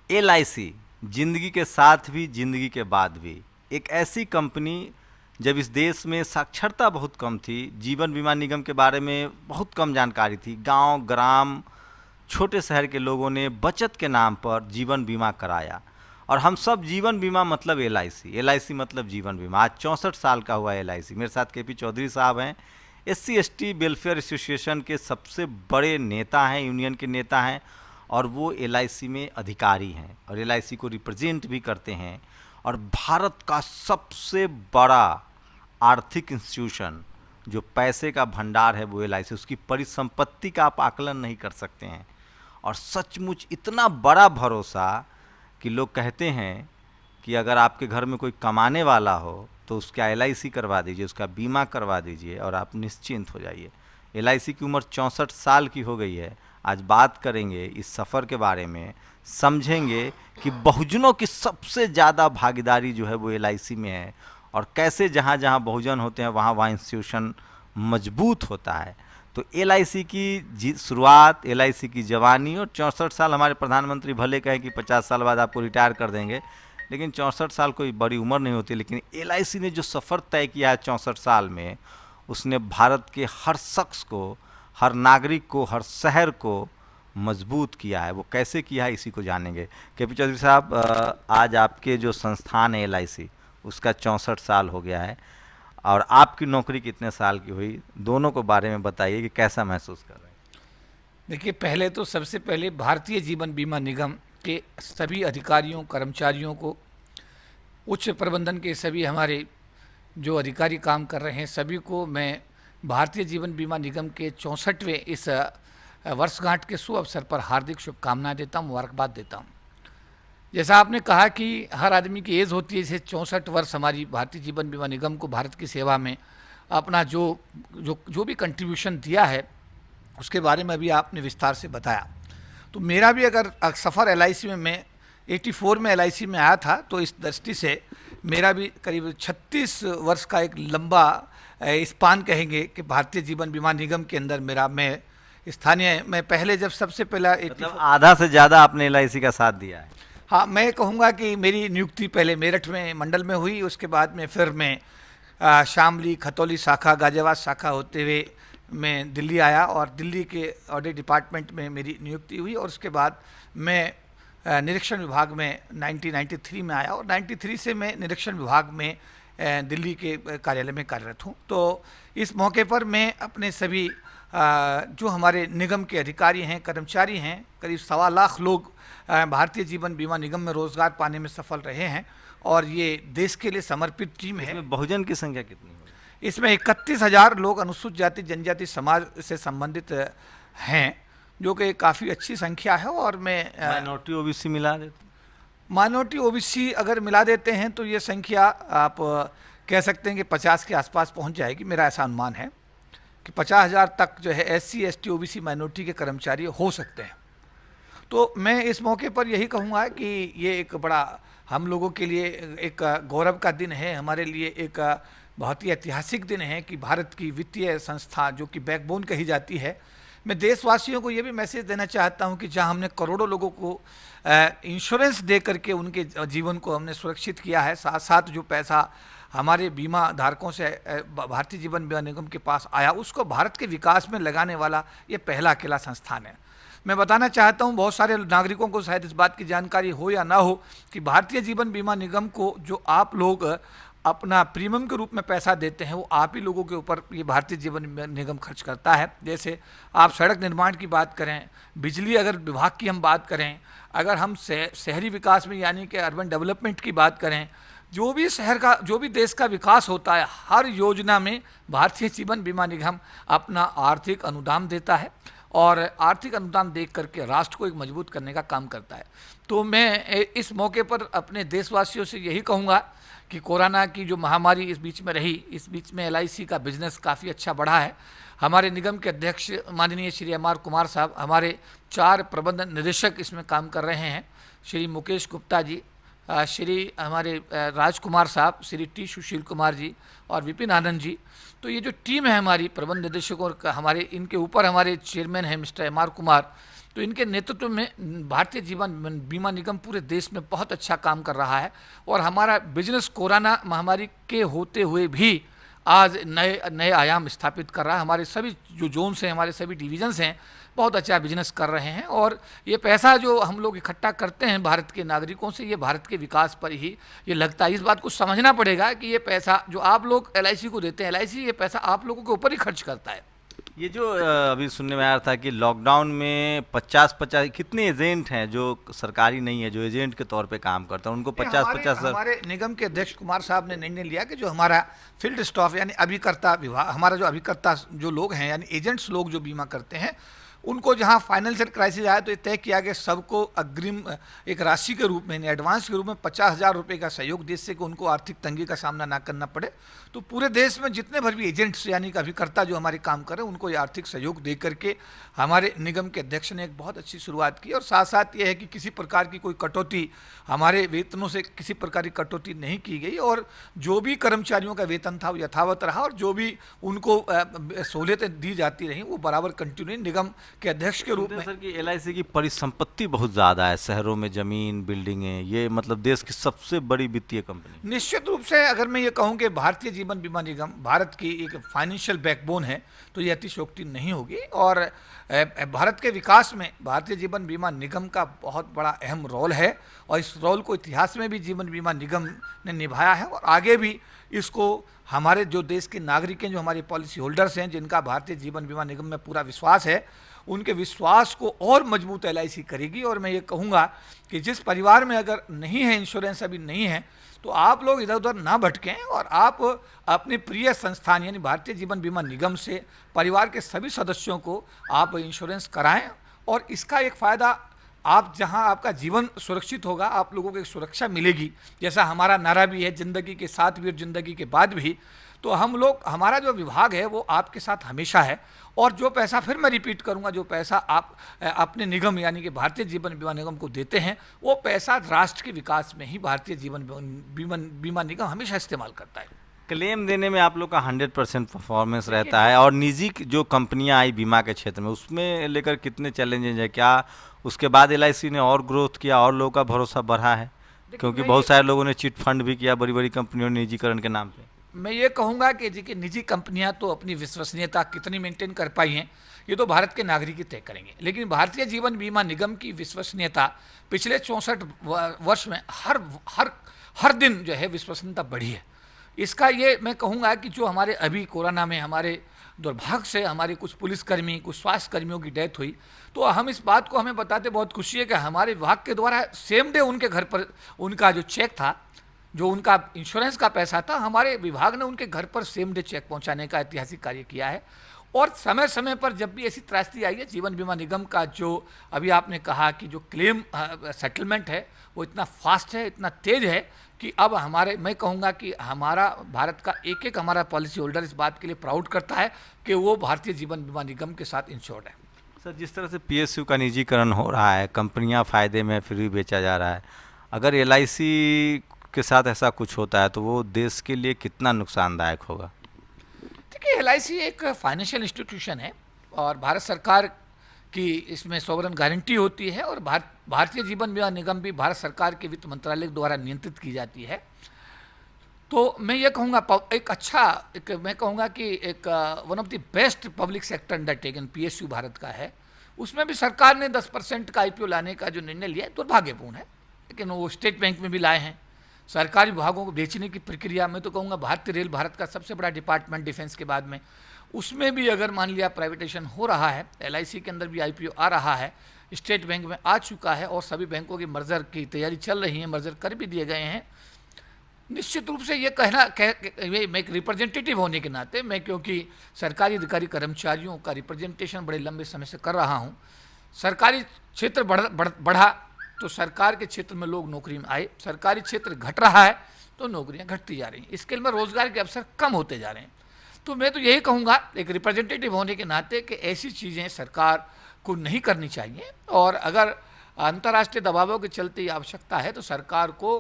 LIC जिंदगी के साथ भी जिंदगी के बाद भी एक ऐसी कंपनी, जब इस देश में साक्षरता बहुत कम थी, जीवन बीमा निगम के बारे में बहुत कम जानकारी थी, गांव ग्राम छोटे शहर के लोगों ने बचत के नाम पर जीवन बीमा कराया। और हम सब जीवन बीमा मतलब LIC मतलब जीवन बीमा। आज 64 साल का हुआ LIC। मेरे साथ KP चौधरी साहब हैं, SC ST वेलफेयर एसोसिएशन के सबसे बड़े नेता हैं, यूनियन के नेता हैं, और वो LIC में अधिकारी हैं और LIC को रिप्रेजेंट भी करते हैं। और भारत का सबसे बड़ा आर्थिक इंस्टीट्यूशन, जो पैसे का भंडार है, वो LIC। उसकी परिसंपत्ति का आप आकलन नहीं कर सकते हैं। और सचमुच इतना बड़ा भरोसा कि लोग कहते हैं कि अगर आपके घर में कोई कमाने वाला हो तो उसका LIC करवा दीजिए, उसका बीमा करवा दीजिए और आप निश्चिंत हो जाइए। LIC की उम्र 64 साल की हो गई है। आज बात करेंगे इस सफ़र के बारे में, समझेंगे कि बहुजनों की सबसे ज़्यादा भागीदारी जो है वो LIC में है, और कैसे जहाँ जहाँ बहुजन होते हैं वहाँ वहाँ इंस्टीट्यूशन मजबूत होता है। तो LIC की शुरुआत, LIC की जवानी, और 64 साल हमारे प्रधानमंत्री भले कहें कि 50 साल बाद आपको रिटायर कर देंगे, लेकिन 64 साल कोई बड़ी उम्र नहीं होती। लेकिन LIC ने जो सफ़र तय किया है 64 साल में, उसने भारत के हर शख्स को, हर नागरिक को, हर शहर को मजबूत किया है। वो कैसे किया है, इसी को जानेंगे। KP चौधरी साहब, आज आपके जो संस्थान है LIC, उसका 64 साल हो गया है, और आपकी नौकरी कितने साल की हुई, दोनों को बारे में बताइए कि कैसा महसूस कर रहे हैं। देखिए, पहले तो सबसे पहले भारतीय जीवन बीमा निगम के सभी अधिकारियों, कर्मचारियों को, उच्च प्रबंधन के सभी हमारे जो अधिकारी काम कर रहे हैं, सभी को मैं भारतीय जीवन बीमा निगम के 64वें इस वर्षगांठ के शुभ अवसर पर हार्दिक शुभकामनाएं देता हूँ, मुबारकबाद देता हूँ। जैसा आपने कहा कि हर आदमी की एज होती है, जैसे 64 वर्ष हमारी भारतीय जीवन बीमा निगम को भारत की सेवा में अपना जो भी कंट्रीब्यूशन दिया है, उसके बारे में अभी आपने विस्तार से बताया। तो मेरा भी अगर सफ़र LIC में, मैं 84 में LIC में आया था, तो इस दृष्टि से मेरा भी करीब 36 वर्ष का एक लंबा स्पान कहेंगे कि भारतीय जीवन बीमा निगम के अंदर मैं स्थानीय, मैं पहले जब सबसे पहला मतलब आधा से ज़्यादा आपने LIC का साथ दिया है। हाँ, मैं कहूँगा कि मेरी नियुक्ति पहले मेरठ में मंडल में हुई, उसके बाद में फिर मैं शामली, खतौली शाखा, गाजियाबाद शाखा होते हुए मैं दिल्ली आया, और दिल्ली के ऑडिट डिपार्टमेंट में मेरी नियुक्ति हुई। और उसके बाद मैं निरीक्षण विभाग में 1993 में आया, और 93 से मैं निरीक्षण विभाग में दिल्ली के कार्यालय में कार्यरत हूँ। तो इस मौके पर मैं अपने सभी जो हमारे निगम के अधिकारी हैं, कर्मचारी हैं, करीब 1.25 लाख लोग भारतीय जीवन बीमा निगम में रोजगार पाने में सफल रहे हैं, और ये देश के लिए समर्पित टीम है। इसमें बहुजन की संख्या कितनी है? इसमें 31,000 लोग अनुसूचित जाति जनजाति समाज से संबंधित हैं, जो कि काफ़ी अच्छी संख्या है। और मैं माइनॉरिटी OBC मिला देते, माइनॉरिटी OBC अगर मिला देते हैं तो ये संख्या आप कह सकते हैं कि 50 के आसपास पहुंच जाएगी। मेरा ऐसा अनुमान है कि 50,000 तक जो है SC ST OBC माइनॉरिटी के कर्मचारी हो सकते हैं। तो मैं इस मौके पर यही कहूँगा कि ये एक बड़ा हम लोगों के लिए एक गौरव का दिन है, हमारे लिए एक बहुत ही ऐतिहासिक दिन है कि भारत की वित्तीय संस्था, जो कि बैकबोन कही जाती है, मैं देशवासियों को ये भी मैसेज देना चाहता हूँ कि जहाँ हमने करोड़ों लोगों को इंश्योरेंस दे करके उनके जीवन को हमने सुरक्षित किया है, साथ साथ जो पैसा हमारे बीमा धारकों से भारतीय जीवन बीमा निगम के पास आया, उसको भारत के विकास में लगाने वाला ये पहला अकेला संस्थान है। मैं बताना चाहता हूं, बहुत सारे नागरिकों को शायद इस बात की जानकारी हो या ना हो कि भारतीय जीवन बीमा निगम को जो आप लोग अपना प्रीमियम के रूप में पैसा देते हैं, वो आप ही लोगों के ऊपर ये भारतीय जीवन निगम खर्च करता है। जैसे आप सड़क निर्माण की बात करें, बिजली अगर विभाग की हम बात करें, अगर हम शहरी विकास में यानी कि अर्बन डेवलपमेंट की बात करें, जो भी शहर का, जो भी देश का विकास होता है, हर योजना में भारतीय जीवन बीमा निगम अपना आर्थिक अनुदान देता है, और आर्थिक अनुदान देख करके राष्ट्र को एक मजबूत करने का काम करता है। तो मैं इस मौके पर अपने देशवासियों से यही कहूँगा कि कोरोना की जो महामारी इस बीच में रही, इस बीच में LIC का बिजनेस काफ़ी अच्छा बढ़ा है। हमारे निगम के अध्यक्ष माननीय श्री MR कुमार साहब, हमारे 4 प्रबंध निदेशक इसमें काम कर रहे हैं, श्री मुकेश गुप्ता जी, श्री हमारे राजकुमार साहब, श्री T सुशील कुमार जी और विपिन आनंद जी। तो ये जो टीम है हमारी प्रबंध निदेशकों का, हमारे इनके ऊपर हमारे चेयरमैन हैं मिस्टर MR कुमार। तो इनके नेतृत्व में भारतीय जीवन बीमा निगम पूरे देश में बहुत अच्छा काम कर रहा है और हमारा बिजनेस कोरोना महामारी के होते हुए भी आज नए नए आयाम स्थापित कर रहा है। हमारे सभी जो जोन्स हैं, हमारे सभी डिवीजन्स हैं, बहुत अच्छा बिजनेस कर रहे हैं और ये पैसा जो हम लोग इकट्ठा करते हैं भारत के नागरिकों से, ये भारत के विकास पर ही ये लगता है। इस बात को समझना पड़ेगा कि ये पैसा जो आप लोग LIC को देते हैं, LIC ये पैसा आप लोगों के ऊपर ही खर्च करता है। ये जो अभी सुनने में आ रहा था कि लॉकडाउन में 50 कितने एजेंट हैं जो सरकारी नहीं है, जो एजेंट के तौर पे काम करते हैं, उनको 50 हमारे निगम के अध्यक्ष कुमार साहब ने निर्णय लिया कि जो हमारा फील्ड स्टाफ यानी अभिकर्ता विभाग, हमारा जो अभिकर्ता जो लोग हैं यानी एजेंट्स लोग जो बीमा करते हैं, उनको जहां फाइनेंशियल क्राइसिस आया तो ये तय किया कि सबको अग्रिम एक राशि के रूप में, एडवांस के रूप में 50,000 रुपये का सहयोग दे, जिससे कि उनको आर्थिक तंगी का सामना ना करना पड़े। तो पूरे देश में जितने भर भी एजेंट्स यानी कि अभिकर्ता जो हमारे काम कर रहे हैं, उनको ये आर्थिक सहयोग दे करके हमारे निगम के अध्यक्ष ने एक बहुत अच्छी शुरुआत की। और साथ साथ ये है कि किसी प्रकार की कोई कटौती, हमारे वेतनों से किसी प्रकार की कटौती नहीं की गई और जो भी कर्मचारियों का वेतन था वो यथावत रहा और जो भी उनको सहूलियतें दी जाती रहीं वो बराबर कंटिन्यू निगम के अध्यक्ष के रूप में। सर की LIC की परिसंपत्ति बहुत ज़्यादा है, शहरों में ज़मीन, बिल्डिंगें, ये मतलब देश की सबसे बड़ी वित्तीय कंपनी। निश्चित रूप से अगर मैं ये कहूँ कि भारतीय जीवन बीमा निगम भारत की एक फाइनेंशियल बैकबोन है तो ये अतिशयोक्ति नहीं होगी और भारत के विकास में भारतीय जीवन बीमा निगम का बहुत बड़ा अहम रोल है और इस रोल को इतिहास में भी जीवन बीमा निगम ने निभाया है और आगे भी इसको हमारे जो देश के नागरिक हैं, जो हमारे पॉलिसी होल्डर्स हैं, जिनका भारतीय जीवन बीमा निगम में पूरा विश्वास है, उनके विश्वास को और मजबूत LIC करेगी। और मैं ये कहूँगा कि जिस परिवार में अगर नहीं है इंश्योरेंस, अभी नहीं है, तो आप लोग इधर उधर ना भटकें और आप अपने प्रिय संस्थान यानी भारतीय जीवन बीमा निगम से परिवार के सभी सदस्यों को आप इंश्योरेंस कराएं और इसका एक फ़ायदा, आप जहां आपका जीवन सुरक्षित होगा, आप लोगों को एक सुरक्षा मिलेगी। जैसा हमारा नारा भी है, जिंदगी के साथ भी और जिंदगी के बाद भी, तो हम लोग, हमारा जो विभाग है वो आपके साथ हमेशा है और जो पैसा, फिर मैं रिपीट करूंगा, जो पैसा आप अपने निगम यानी कि भारतीय जीवन बीमा निगम को देते हैं, वो पैसा राष्ट्र के विकास में ही भारतीय जीवन बीमा निगम हमेशा इस्तेमाल करता है। क्लेम देने में आप लोग का 100% परफॉर्मेंस रहता है और निजी जो कंपनियां आई बीमा के क्षेत्र में, उसमें लेकर कितने चैलेंजेस हैं? क्या उसके बाद LIC ने और ग्रोथ किया और लोगों का भरोसा बढ़ा है? क्योंकि बहुत सारे लोगों ने चिट फंड भी किया बड़ी बड़ी कंपनियों ने निजीकरण के नाम पे। मैं ये कहूँगा कि जी कि निजी कंपनियां तो अपनी विश्वसनीयता कितनी मेंटेन कर पाई हैं ये तो भारत के नागरिक ही तय करेंगे, लेकिन भारतीय जीवन बीमा निगम की विश्वसनीयता पिछले 64 वर्ष में हर दिन जो है विश्वसनीयता बढ़ी है। इसका ये मैं कहूँगा कि जो हमारे अभी कोरोना में हमारे दुर्भाग्य से हमारे कुछ पुलिसकर्मी, कुछ स्वास्थ्य कर्मियों की डेथ हुई, तो हम इस बात को हमें बताते बहुत खुशी है कि हमारे विभाग के द्वारा सेम डे उनके घर पर उनका जो चेक था, जो उनका इंश्योरेंस का पैसा था, हमारे विभाग ने उनके घर पर सेम डे चेक पहुंचाने का ऐतिहासिक कार्य किया है। और समय समय पर जब भी ऐसी त्रासदी आई है, जीवन बीमा निगम का जो अभी आपने कहा कि जो क्लेम सेटलमेंट है वो इतना फास्ट है, इतना तेज है कि अब मैं कहूँगा कि हमारा भारत का एक हमारा पॉलिसी होल्डर इस बात के लिए प्राउड करता है कि वो भारतीय जीवन बीमा निगम के साथ इंश्योर्ड है। सर, जिस तरह से PSU का निजीकरण हो रहा है, कंपनियां फ़ायदे में फिर भी बेचा जा रहा है, अगर LIC के साथ ऐसा कुछ होता है तो वो देश के लिए कितना नुकसानदायक होगा? देखिए, LIC एक फाइनेंशियल इंस्टीट्यूशन है और भारत सरकार की इसमें सॉवरेन गारंटी होती है और भारतीय जीवन बीमा निगम भी भारत सरकार के वित्त मंत्रालय द्वारा नियंत्रित की जाती है। तो मैं ये कहूँगा मैं कहूँगा कि एक one of the best public sector undertaken PSU Bharat का है। उसमें भी सरकार ने 10% का IPO लाने का जो निर्णय लिया है दुर्भाग्यपूर्ण है, लेकिन वो स्टेट बैंक में भी लाए हैं। सरकारी विभागों को बेचने की प्रक्रिया, मैं तो कहूँगा भारतीय रेल भारत का सबसे बड़ा डिपार्टमेंट डिफेंस के बाद में, उसमें भी अगर मान लिया प्राइवेटेशन हो रहा है, LIC के अंदर भी IPO आ रहा है, स्टेट बैंक में आ चुका है और सभी बैंकों की मर्जर की तैयारी चल रही है, मर्जर कर भी दिए गए हैं। निश्चित रूप से ये मैं एक रिप्रेजेंटेटिव होने के नाते, मैं क्योंकि सरकारी अधिकारी कर्मचारियों का रिप्रेजेंटेशन बड़े लंबे समय से कर रहा हूँ, सरकारी क्षेत्र बढ़ा तो सरकार के क्षेत्र में लोग नौकरी में आए, सरकारी क्षेत्र घट रहा है तो नौकरियां घटती जा रही हैं, इसके लिए रोजगार के अवसर कम होते जा रहे हैं। तो मैं तो यही कहूँगा एक रिप्रेजेंटेटिव होने के नाते कि ऐसी चीज़ें सरकार को नहीं करनी चाहिए और अगर अंतर्राष्ट्रीय दबावों के चलते आवश्यकता है तो सरकार को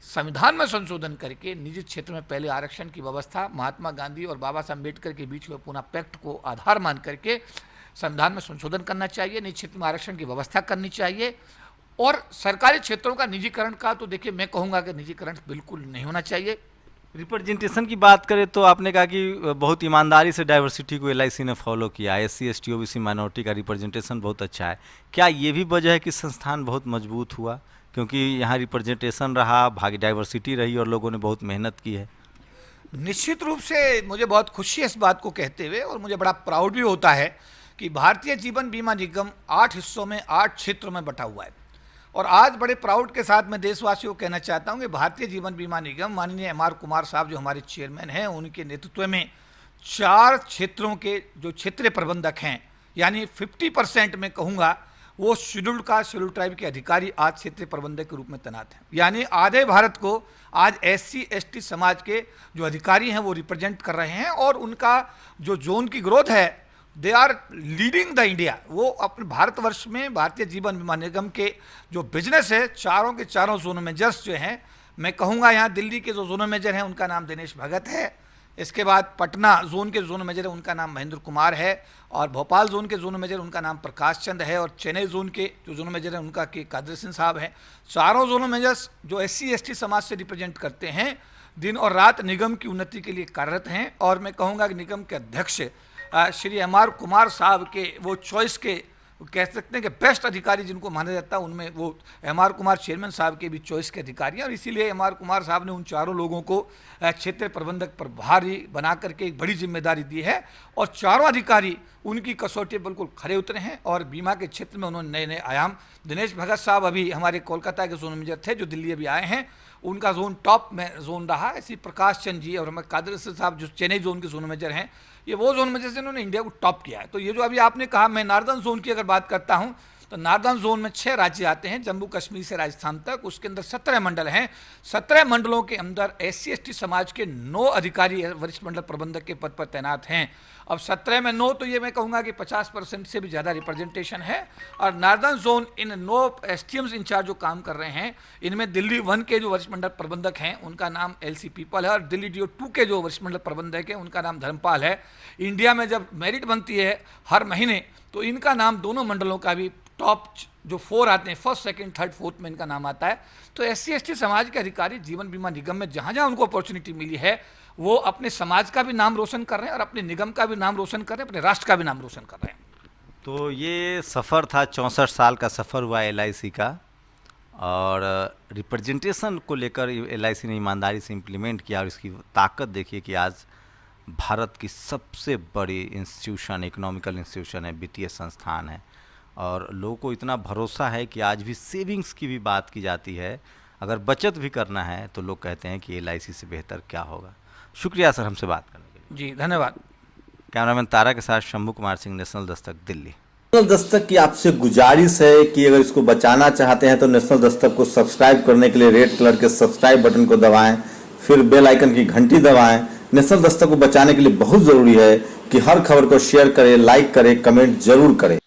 संविधान में संशोधन करके निजी क्षेत्र में पहले आरक्षण की व्यवस्था, महात्मा गांधी और बाबा साहब अम्बेडकर के बीच हुए पुनः पैक्ट को आधार मान करके संविधान में संशोधन करना चाहिए, निजी क्षेत्र में आरक्षण की व्यवस्था करनी चाहिए, और सरकारी क्षेत्रों का निजीकरण का तो देखिए मैं कहूँगा कि निजीकरण बिल्कुल नहीं होना चाहिए। रिप्रेजेंटेशन की बात करें तो आपने कहा कि बहुत ईमानदारी से डाइवर्सिटी को एलआईसी ने फॉलो किया, एससी एसटी ओबीसी माइनॉरिटी का रिप्रेजेंटेशन बहुत अच्छा है। क्या ये भी वजह है कि संस्थान बहुत मजबूत हुआ, क्योंकि यहाँ रिप्रेजेंटेशन रहा, भाग डाइवर्सिटी रही और लोगों ने बहुत मेहनत की है? निश्चित रूप से मुझे बहुत खुशी है इस बात को कहते हुए, और मुझे बड़ा प्राउड भी होता है कि भारतीय जीवन बीमा निगम 8 हिस्सों में 8 क्षेत्रों में बटा हुआ है। और आज बड़े प्राउड के साथ मैं देशवासियों को कहना चाहता हूं कि भारतीय जीवन बीमा निगम माननीय एम आर कुमार साहब जो हमारे चेयरमैन हैं, उनके नेतृत्व में 4 क्षेत्रों के जो क्षेत्रीय प्रबंधक हैं, यानी 50% में कहूँगा वो शेड्यूल्ड कास्ट शेड्यूल्ड ट्राइब के अधिकारी आज क्षेत्रीय प्रबंधक के रूप में तैनात हैं। यानी आधे भारत को आज एससी एसटी समाज के जो अधिकारी हैं वो रिप्रेजेंट कर रहे हैं, और उनका जो जोन की ग्रोथ है, they are leading the India. वो अपने भारतवर्ष में भारतीय जीवन बीमा निगम के जो बिजनेस है, चारों के चारों जोन मैनेजर्स जो हैं, मैं कहूँगा यहाँ दिल्ली के जो जोन मैनेजर हैं उनका नाम दिनेश भगत है, इसके बाद पटना जोन के जोन मैनेजर है उनका नाम महेंद्र कुमार है, और भोपाल जोन के जोन मैनेजर उनका नाम प्रकाश चंद है, और चेन्नई जोन के जो जोन मैनेजर हैं उनका के कादर सिंह साहब हैं। चारों जोन मैनेजर्स जो एससी एसटी समाज से रिप्रेजेंट करते हैं, दिन और रात निगम की उन्नति के लिए कार्यरत हैं। और मैं कहूँगा कि निगम के अध्यक्ष श्री एम आर कुमार साहब के वो चॉइस के कह सकते हैं कि बेस्ट अधिकारी जिनको माना जाता है, उनमें वो एम आर कुमार चेयरमैन साहब के भी चॉइस के अधिकारी हैं, और इसीलिए एम आर कुमार साहब ने उन चारों लोगों को क्षेत्रीय प्रबंधक प्रभारी बना करके एक बड़ी जिम्मेदारी दी है, और चारों अधिकारी उनकी कसौटी बिल्कुल खरे उतरे हैं, और बीमा के क्षेत्र में उन्होंने नए नए आयाम। दिनेश भगत साहब अभी हमारे कोलकाता के जोन मैनेजर थे, जो दिल्ली अभी आए हैं, उनका जोन टॉप में जोन रहा। इसी प्रकाश चंद जी और हमारे कादर सिंह साहब जो चेन्नई जोन के जोन मैनेजर हैं, ये वो जोन मैनेजर से इन्होंने इंडिया को टॉप किया है। तो ये जो अभी आपने कहा, मैं नॉर्दर्न जोन की अगर बात करता हूँ तो नॉर्दर्न जोन में 6 राज्य आते हैं, जम्मू कश्मीर से राजस्थान तक। उसके अंदर 17 मंडल हैं। 17 मंडलों के अंदर एससी एसटी समाज के 9 अधिकारी वरिष्ठ मंडल प्रबंधक के पद पर तैनात हैं। अब 17 में 9 तो ये मैं कहूँगा कि 50% से भी ज़्यादा रिप्रेजेंटेशन है। और नॉर्दर्न जोन इन 9 एसटीएम्स इंचार्ज जो काम कर रहे हैं, इनमें दिल्ली 1 के जो वरिष्ठ मंडल प्रबंधक हैं उनका नाम एलसी पीपल है, और दिल्ली DO 2 के जो वरिष्ठ मंडल प्रबंधक हैं उनका नाम धर्मपाल है। इंडिया में जब मेरिट बनती है हर महीने, तो इनका नाम दोनों मंडलों का भी टॉप जो 4 आते हैं, फर्स्ट सेकंड थर्ड फोर्थ में इनका नाम आता है। तो एससी एसटी समाज के अधिकारी जीवन बीमा निगम में जहाँ जहाँ उनको अपॉर्चुनिटी मिली है, वो अपने समाज का भी नाम रोशन कर रहे हैं, और अपने निगम का भी नाम रोशन कर रहे हैं, अपने राष्ट्र का भी नाम रोशन कर रहे हैं। तो ये सफ़र था, 64 साल का सफ़र हुआ एलआईसी का, और रिप्रेजेंटेशन को लेकर एलआईसी ने ईमानदारी से इम्प्लीमेंट किया, और इसकी ताकत देखिए कि आज भारत की सबसे बड़ी इंस्टीट्यूशन, इकोनॉमिकल इंस्टीट्यूशन है, वित्तीय संस्थान है, और लोगों को इतना भरोसा है कि आज भी सेविंग्स की भी बात की जाती है। अगर बचत भी करना है तो लोग कहते हैं कि एलआईसी से बेहतर क्या होगा। शुक्रिया सर हमसे बात करने के लिए। जी धन्यवाद। कैमरामैन तारा के साथ शंभू कुमार सिंह, नेशनल दस्तक, दिल्ली। नेशनल दस्तक की आपसे गुजारिश है कि अगर इसको बचाना चाहते हैं तो नेशनल दस्तक को सब्सक्राइब करने के लिए रेड कलर के सब्सक्राइब बटन को दबाएं, फिर बेल आइकन की घंटी दबाएं। नेशनल दस्तक को बचाने के लिए बहुत जरूरी है कि हर खबर को शेयर करें, लाइक करें, कमेंट जरूर करें।